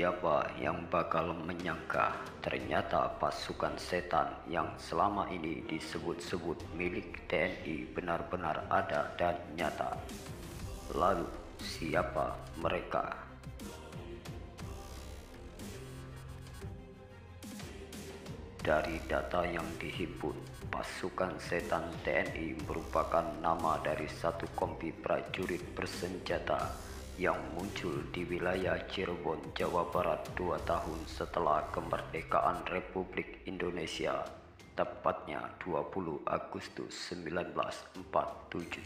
Siapa yang bakal menyangka ternyata pasukan setan yang selama ini disebut-sebut milik TNI benar-benar ada dan nyata. Lalu, siapa mereka? Dari data yang dihimpun, pasukan setan TNI merupakan nama dari satu kompi prajurit bersenjata yang muncul di wilayah Cirebon, Jawa Barat 2 tahun setelah kemerdekaan Republik Indonesia, tepatnya 20 Agustus 1947.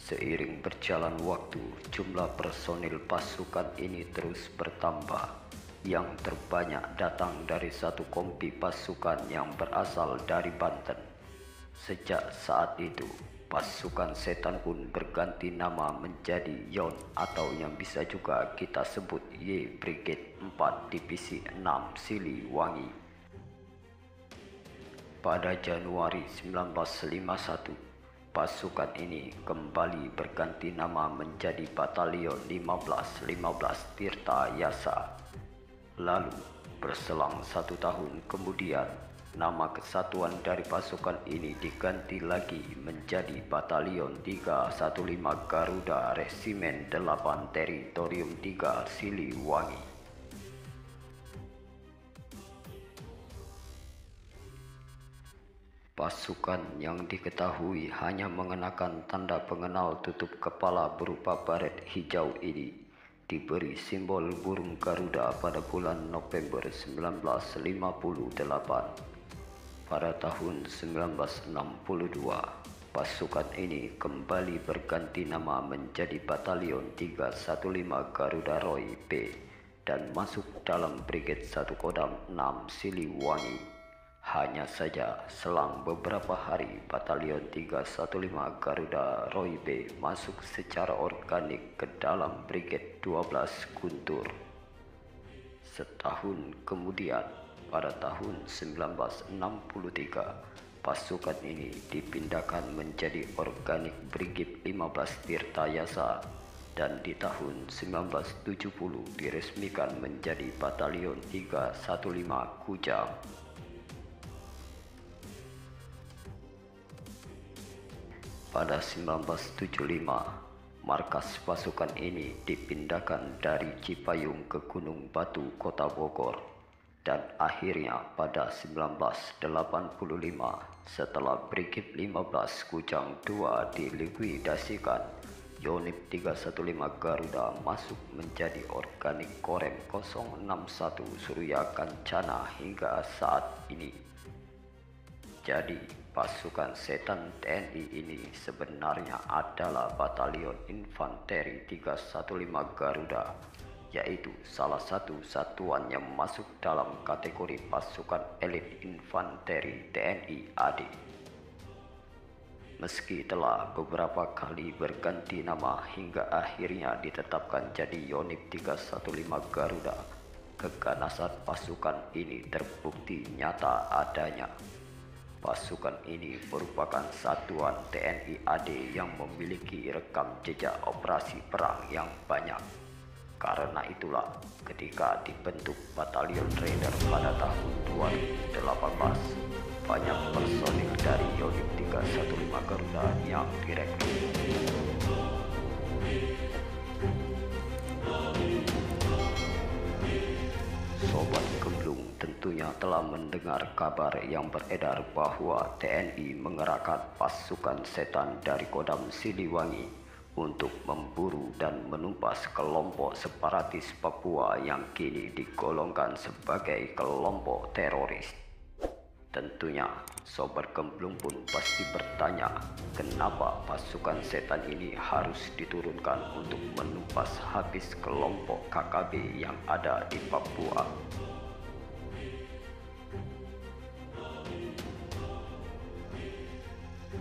Seiring berjalan waktu, jumlah personil pasukan ini terus bertambah. Yang terbanyak datang dari satu kompi pasukan yang berasal dari Banten. Sejak saat itu, pasukan setan pun berganti nama menjadi YON atau yang bisa juga kita sebut Y Brigade 4 Divisi 6 Siliwangi. Pada Januari 1951, pasukan ini kembali berganti nama menjadi Batalion 15 Tirta Yasa. Lalu, berselang 1 tahun kemudian, nama kesatuan dari pasukan ini diganti lagi menjadi Batalion 315 Garuda Resimen 8 Teritorium 3 Siliwangi. Pasukan yang diketahui hanya mengenakan tanda pengenal tutup kepala berupa baret hijau ini diberi simbol burung Garuda pada bulan November 1958. Pada tahun 1962, pasukan ini kembali berganti nama menjadi Batalion 315 Garuda Roy B dan masuk dalam Brigade 1 Kodam 6 Siliwangi. Hanya saja selang beberapa hari Batalion 315 Garuda Roy B masuk secara organik ke dalam Brigade 12 Guntur. Setahun kemudian, pada tahun 1963, pasukan ini dipindahkan menjadi organik Brigade 15 Tirta Yasa dan di tahun 1970 diresmikan menjadi Batalion 315 Kujang. Pada 1975, markas pasukan ini dipindahkan dari Cipayung ke Gunung Batu, Kota Bogor. Dan akhirnya pada 1985, setelah Brigade 15 Kujang II dilikuidasikan, Yonif 315 Garuda masuk menjadi organik Korem 061 Surya Kencana hingga saat ini. Jadi, pasukan setan TNI ini sebenarnya adalah Batalion Infanteri 315 Garuda, yaitu salah satu satuan yang masuk dalam kategori pasukan elit infanteri TNI AD. Meski telah beberapa kali berganti nama hingga akhirnya ditetapkan jadi Yonif 315 Garuda, keganasan pasukan ini terbukti nyata adanya. Pasukan ini merupakan satuan TNI AD yang memiliki rekam jejak operasi perang yang banyak. Karena itulah, ketika dibentuk Batalion Raider pada tahun 2018, banyak personil dari Yonif 315 Garuda yang direkrut. Sobat Gemblung tentunya telah mendengar kabar yang beredar bahwa TNI mengerahkan pasukan setan dari Kodam Siliwangi untuk memburu dan menumpas kelompok separatis Papua yang kini digolongkan sebagai kelompok teroris. Tentunya, Sobat Gemblung pun pasti bertanya, kenapa pasukan setan ini harus diturunkan untuk menumpas habis kelompok KKB yang ada di Papua.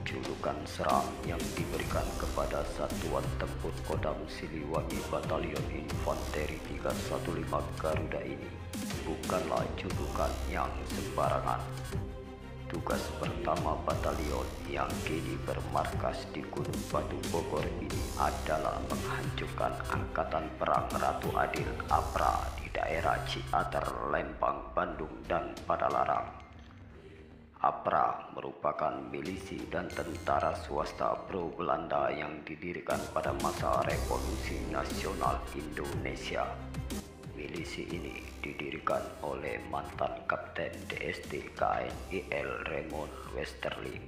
Julukan serang yang diberikan kepada Satuan Tempur Kodam Siliwangi Batalion Infanteri 315 Garuda ini bukanlah julukan yang sembarangan. Tugas pertama batalion yang kini bermarkas di Gunung Batu Bogor ini adalah menghancurkan Angkatan Perang Ratu Adil APRA di daerah Ciater, Lembang, Bandung, dan Padalarang. APRA merupakan milisi dan tentara swasta pro-Belanda yang didirikan pada masa Revolusi Nasional Indonesia. Milisi ini didirikan oleh mantan Kapten DST KNIL Raymond Westerling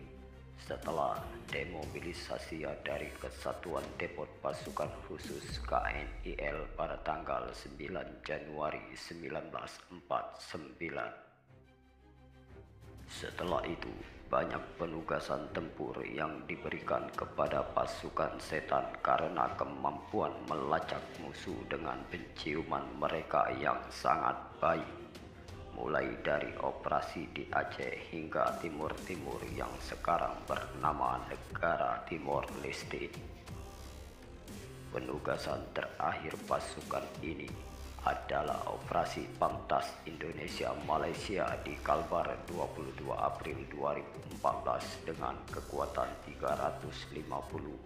setelah demobilisasi dari Kesatuan Depot Pasukan Khusus KNIL pada tanggal 9 Januari 1949. Setelah itu, banyak penugasan tempur yang diberikan kepada pasukan setan karena kemampuan melacak musuh dengan penciuman mereka yang sangat baik. Mulai dari operasi di Aceh hingga Timur-Timur yang sekarang bernama Negara Timor Leste. Penugasan terakhir pasukan ini adalah Operasi Pamtas Indonesia Malaysia di Kalbar 22 April 2014 dengan kekuatan 350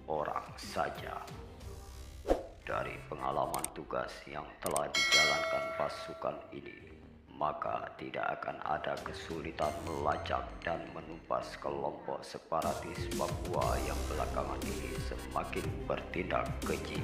orang saja. Dari pengalaman tugas yang telah dijalankan pasukan ini, maka tidak akan ada kesulitan melacak dan menumpas kelompok separatis Papua yang belakangan ini semakin bertindak keji.